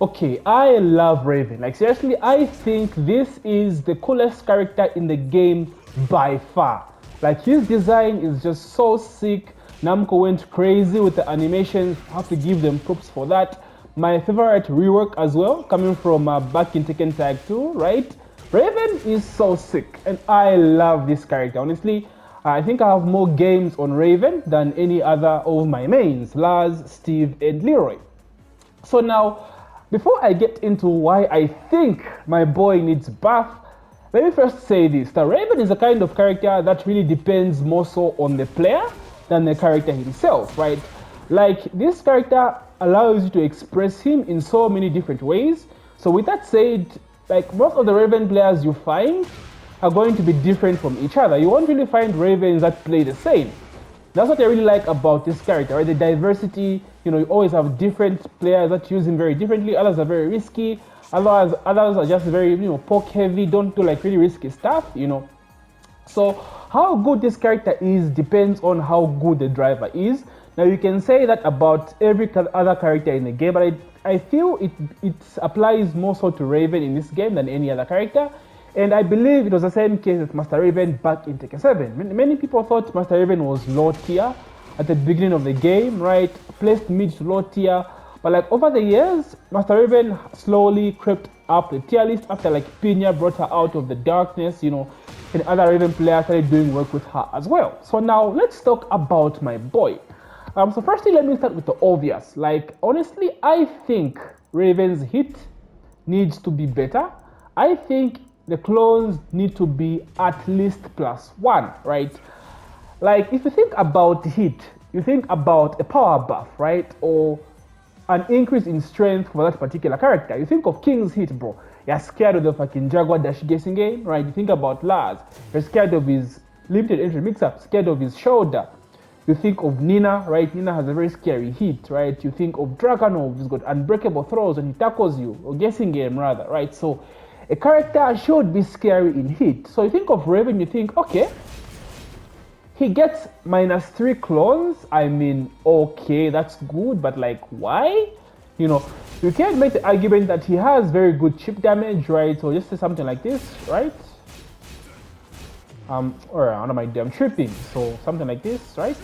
Okay, I love Raven. Like seriously, I think this is the coolest character in the game by far. Like his design is just so sick. Namco went crazy with the animations. Have to give them props for that. My favorite rework as well, coming from back in Tekken Tag 2, right? Raven is so sick, and I love this character. Honestly, I think I have more games on Raven than any other of my mains, Lars, Steve, and Leroy. So now, before I get into why I think my boy needs buff, let me first say this. The Raven is a kind of character that really depends more so on the player than the character himself, right? Like, this character allows you to express him in so many different ways. So with that said, like most of the Raven players you find are going to be different from each other. You won't really find Ravens that play the same. That's what I really like about this character, right? The diversity, you always have different players that use him very differently. Others are very risky. Others are just very, poke heavy, don't do like really risky stuff. So how good this character is depends on how good the driver is. Now you can say that about every other character in the game, but I feel it applies more so to Raven in this game than any other character. And I believe it was the same case with Master Raven back in Tekken 7. Many people thought Master Raven was low tier at the beginning of the game, right? Placed mid to low tier. But like over the years, Master Raven slowly crept up the tier list after like Pinya brought her out of the darkness, and other Raven players started doing work with her as well. So now let's talk about my boy. So firstly, let me start with the obvious. Like honestly, I think Raven's hit needs to be better. I think the clones need to be at least +1, right? Like if you think about hit, you think about a power buff, right? Or an increase in strength for that particular character. You think of King's hit, bro. You're scared of the fucking Jaguar dash guessing game, right? You think about Lars. You're scared of his limited entry mix-up, scared of his shoulder. You think of Nina, right? Nina has a very scary hit, right? You think of Dragonov, he's got unbreakable throws and he tackles you, or guessing game rather, right? So a character should be scary in hit. So you think of Raven, you think, okay, he gets -3 clones. I mean, okay, that's good, but like, why? You can't make the argument that he has very good chip damage, right? So just say something like this, right? Or I'm tripping. So something like this, right?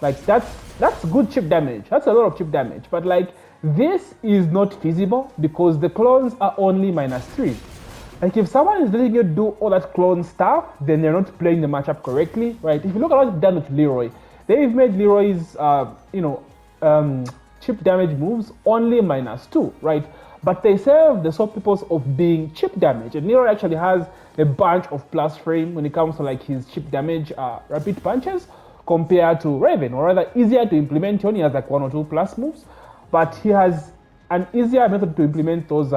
Like that's good chip damage. That's a lot of chip damage. But like this is not feasible because the clones are only -3. Like if someone is letting you do all that clone stuff, then they're not playing the matchup correctly, right? If you look at what they've done with Leroy, they've made Leroy's chip damage moves only -2, right? But they serve the sole purpose of being chip damage. And Leroy actually has a bunch of plus frame when it comes to like his chip damage rapid punches compared to Raven, or rather easier to implement. He only has like 1 or 2 plus moves, but he has an easier method to implement those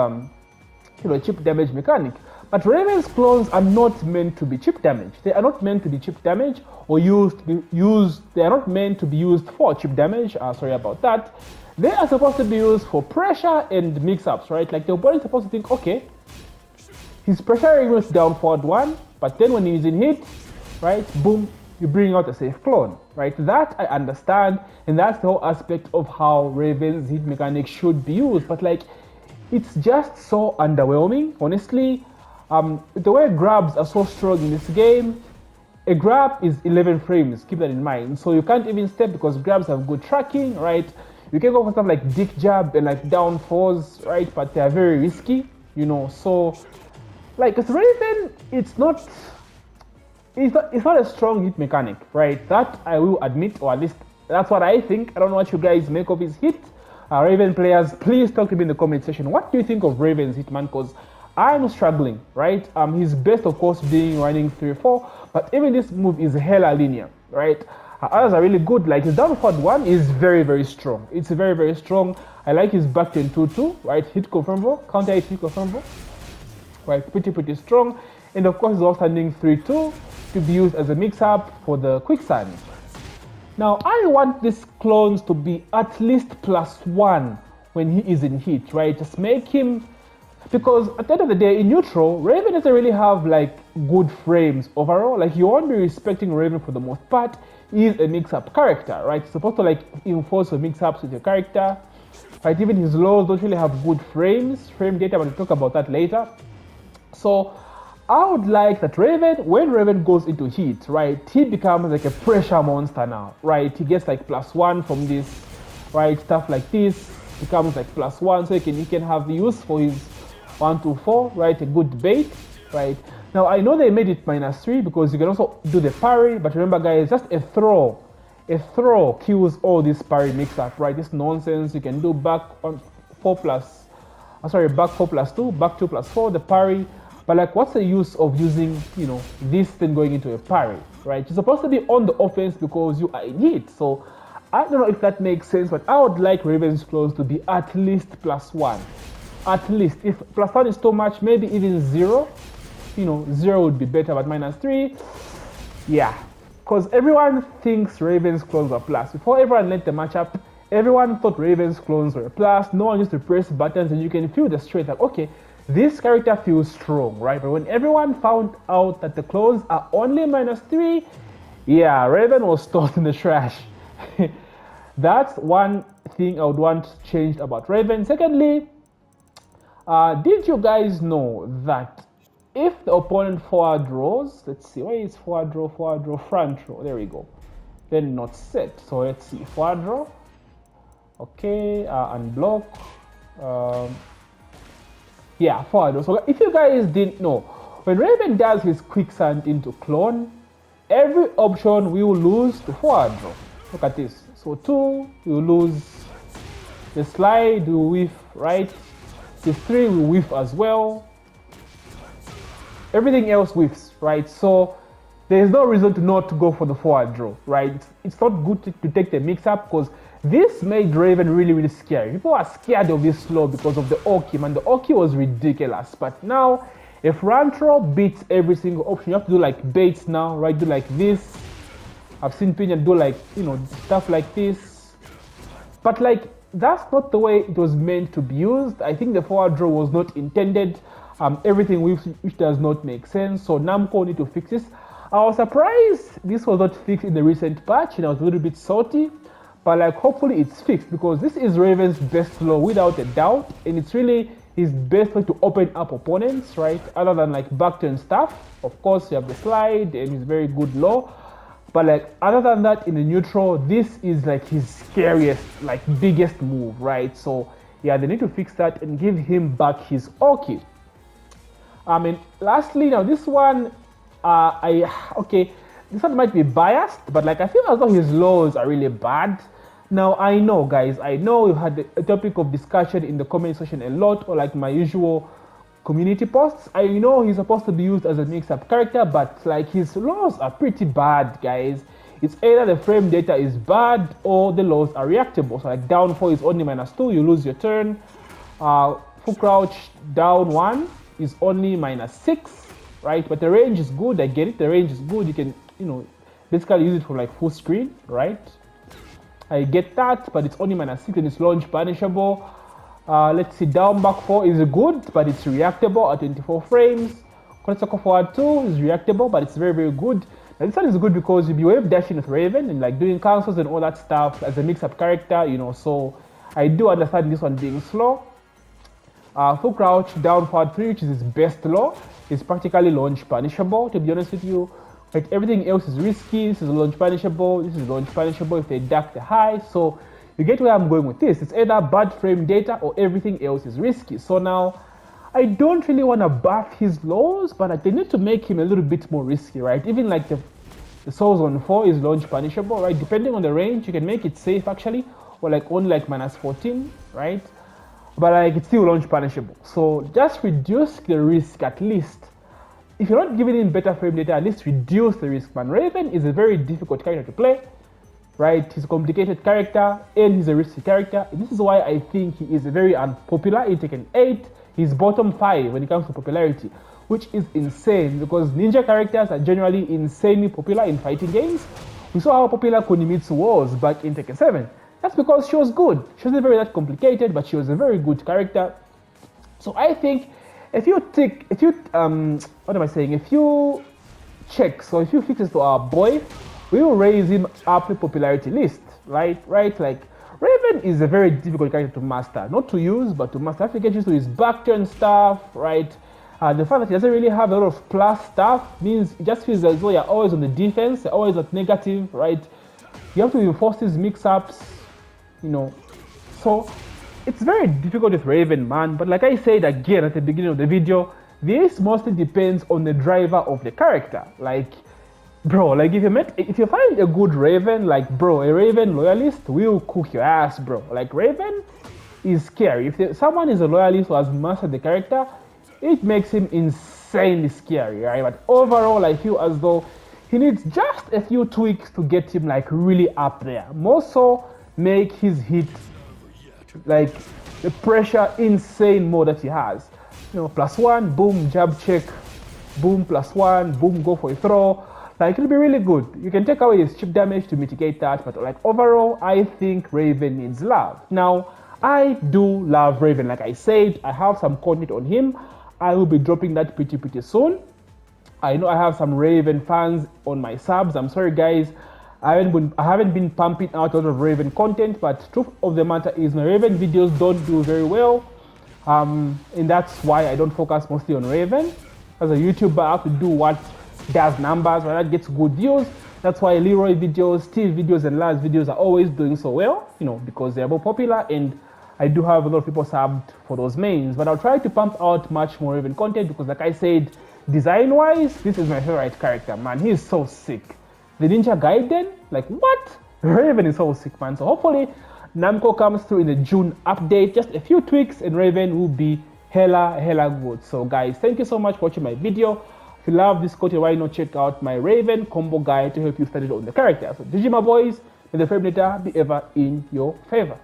chip damage mechanic. But Raven's clones are not meant to be chip damage. They are not meant to be chip damage or they are not meant to be used for chip damage. Sorry about that. They are supposed to be used for pressure and mix-ups, right? Like the opponent is supposed to think, okay, he's pressuring with down forward 1, but then when he's in hit, right, boom, you bring out a safe clone, right? That I understand, and that's the whole aspect of how Raven's hit mechanic should be used. But like, it's just so underwhelming, honestly. The way grabs are so strong in this game, a grab is 11 frames, keep that in mind. So you can't even step because grabs have good tracking, right? You can go for stuff like dick jab and like down fours, right? But they are very risky, So, like, with Raven, it's not a strong hit mechanic, right? That I will admit, or at least that's what I think. I don't know what you guys make of his hit. Raven players, please talk to me in the comment section. What do you think of Raven's hitman? Because I'm struggling, right? His best, of course, being running 3-4, but even this move is hella linear, right? Others are really good. Like his down forward 1 is very, very strong. It's very, very strong. I like his back 10 2-2, right? Hit confirmable, counter hit confirmable, right? Pretty strong. And of course, he's also standing 3-2 to be used as a mix-up for the quicksand. Now, I want these clones to be at least +1 when he is in hit, right? Just make him, because at the end of the day, in neutral, Raven doesn't really have like good frames overall. Like you won't be respecting Raven for the most part. He is a mix-up character, right? You're supposed to like enforce your mix-ups with your character. right? Even his lows don't really have good frame data, but we'll talk about that later. So I would like that Raven, when Raven goes into heat, right, he becomes like a pressure monster now, right? He gets like +1 from this, right? Stuff like this becomes like +1, so he can have use for his 1 to 4, right? A good bait, right? Now I know they made it -3 because you can also do the parry, but remember guys, just a throw kills all this parry mix-up, right? This nonsense. You can do back on 4 plus, back 4 plus 2, back 2 plus 4, the parry. But like, what's the use of using, you know, this thing going into a parry, right? You're supposed to be on the offense because you are in heat. So I don't know if that makes sense, but I would like Raven's claws to be at least +1. At least. If +1 is too much, maybe even 0. You know, 0 would be better, but -3, yeah. Because everyone thinks Raven's clones are plus. Before everyone led the matchup, everyone thought Raven's clones were plus. No one used to press buttons, and you can feel the strength. Like, okay, this character feels strong, right? But when everyone found out that the clones are only -3, yeah, Raven was tossed in the trash. That's one thing I would want changed about Raven. Secondly, did you guys know that if the opponent forward rows, let's see, where is forward row, front row, there we go, then not set. So let's see, forward row, okay, unblock, yeah, forward row. So if you guys didn't know, when Raven does his quicksand into clone, every option will lose to forward row. Look at this. So 2, you lose the slide, will whiff, right? The 3 will whiff as well. Everything else whiffs, right? So there's no reason to not go for the forward draw, right? It's not good to take the mix-up because this made Raven really, really scary. People are scared of this slow because of the Oki, man. The Oki was ridiculous. But now, if Rantro beats every single option, you have to do like baits now, right? Do like this. I've seen Pina do like, you know, stuff like this. But like, that's not the way it was meant to be used. I think the forward draw was not intended. Everything which does not make sense. So Namco need to fix this. I was surprised this was not fixed in the recent patch, and I was a little bit salty. But like, hopefully it's fixed because this is Raven's best slow without a doubt, and it's really his best way to open up opponents, right? Other than like backturn stuff. Of course, you have the slide and his very good low. But like, other than that, in the neutral, this is like his scariest, like biggest move, right? So yeah, they need to fix that and give him back his Oki. And lastly, now this one, this one might be biased, but like I feel as though his lows are really bad. Now I know, guys, I know we've had a topic of discussion in the comment section a lot, or like my usual community posts. I know he's supposed to be used as a mix-up character, but like his lows are pretty bad, guys. It's either the frame data is bad or the lows are reactable. So like down 4 is only -2, you lose your turn. Full crouch down 1 is only -6, right? But the range is good. I get it. The range is good. You can, you know, basically use it for like full screen, right? I get that, but it's only -6 and it's launch punishable. Let's see, down back 4 is good, but it's reactable at 24 frames. Circle forward 2 is reactable, but it's very, very good. Now this one is good because you'll be wave dashing with Raven and like doing cancels and all that stuff as a mix-up character, you know, so I do understand this one being slow. Full crouch down forward 3, which is his best low, is practically launch punishable, to be honest with you. Like everything else is risky. This is launch punishable, this is launch punishable if they duck the high. So you get where I'm going with this. It's either bad frame data or everything else is risky. So now I don't really want to buff his lows, but like, they need to make him a little bit more risky, right? Even like the souls on 4 is launch punishable, right? Depending on the range, you can make it safe actually, or like only like -14, right? But like it's still launch punishable. So just reduce the risk at least. If you're not giving him better frame data, at least reduce the risk, man. Raven is a very difficult character to play, right? He's a complicated character and he's a risky character. And this is why I think he is very unpopular in Tekken 8. He's bottom 5 when it comes to popularity, which is insane because ninja characters are generally insanely popular in fighting games. We saw how popular Kunimitsu was back in Tekken 7. That's because she was good. She wasn't very that complicated, but she was a very good character. So I think if you check, so if you fix this to our boy, we will raise him up the popularity list, right? Like Raven is a very difficult character to master, not to use, but to master. If you get used to his back turn stuff, right? The fact that he doesn't really have a lot of plus stuff means it just feels as though you're always on the defense, you're always at negative, right? You have to enforce these mix-ups, you know. So it's very difficult with Raven, man. But like I said again at the beginning of the video, this mostly depends on the driver of the character. Like, bro, like if you find a good Raven, like bro, a Raven loyalist will cook your ass, bro. Like Raven is scary. If someone is a loyalist who has mastered the character, it makes him insanely scary, right? But overall, I feel as though he needs just a few tweaks to get him like really up there. More so, make his hit like the pressure insane mode that he has. You know, +1, boom, jab check, boom, +1, boom, go for a throw. Like it'll be really good. You can take away his chip damage to mitigate that, but like overall, I think Raven needs love. Now, I do love Raven. Like I said, I have some content on him. I will be dropping that pretty soon. I know I have some Raven fans on my subs. I'm sorry guys, I haven't been pumping out a lot of Raven content, but truth of the matter is my Raven videos don't do very well. And that's why I don't focus mostly on Raven. As a YouTuber, I have to do what does numbers, right? That gets good views. That's why Leroy videos, Steve videos, and Lars videos are always doing so well, you know, because they're more popular, and I do have a lot of people subbed for those mains. But I'll try to pump out much more Raven content because, like I said, design-wise, this is my favorite character, man. He is so sick. The Ninja Gaiden, like what? Raven is so sick, man. So hopefully Namco comes through in the June update. Just a few tweaks and Raven will be hella good. So guys, thank you so much for watching my video. If you love this content, why not check out my Raven combo guide to help you study on the character. So GG my boys, may the Fame be ever in your favor.